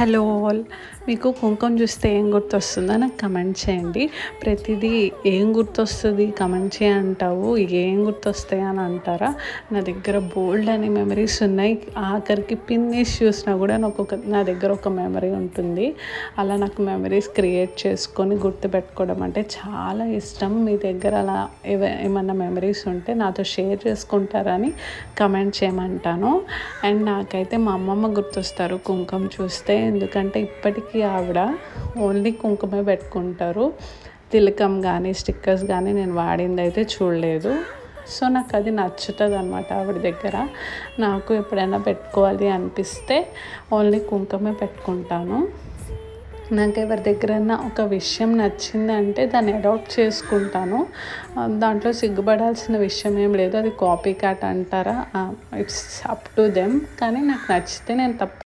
Hello all, మీకు కుంకుమ చూస్తే ఏం గుర్తొస్తుందో నాకు కమెంట్ చేయండి. ప్రతిదీ ఏం గుర్తొస్తుంది కమెంట్ చేయంటావు, ఏం గుర్తొస్తాయి అని అంటారా? నా దగ్గర బోల్డ్ అనే మెమరీస్ ఉన్నాయి. ఆఖరికి పిన్ వేసి చూసినా కూడా నా దగ్గర ఒక మెమరీ ఉంటుంది. అలా నాకు మెమరీస్ క్రియేట్ చేసుకొని గుర్తుపెట్టుకోవడం అంటే చాలా ఇష్టం. మీ దగ్గర అలా ఏమన్నా మెమరీస్ ఉంటే నాతో షేర్ చేసుకుంటారని కమెంట్ చేయమంటాను. అండ్ నాకైతే మా అమ్మమ్మ గుర్తొస్తారు కుంకుమ చూస్తే. ఎందుకంటే ఇప్పటికీ ఆవిడ ఓన్లీ కుంకుమే పెట్టుకుంటారు. తిలకం కానీ స్టిక్కర్స్ కానీ నేను వాడింది అయితే చూడలేదు. సో నాకు అది నచ్చుతుంది అనమాట ఆవిడ దగ్గర. నాకు ఎప్పుడైనా పెట్టుకోవాలి అనిపిస్తే ఓన్లీ కుంకుమే పెట్టుకుంటాను. నాకు ఎవరి దగ్గరైనా ఒక విషయం నచ్చిందంటే దాన్ని అడాప్ట్ చేసుకుంటాను. దాంట్లో సిగ్గుపడాల్సిన విషయం ఏం లేదు. అది కాపీ క్యాట్ అంటారా, ఇట్స్ అప్ టు దెమ్. కానీ నాకు నచ్చితే నేను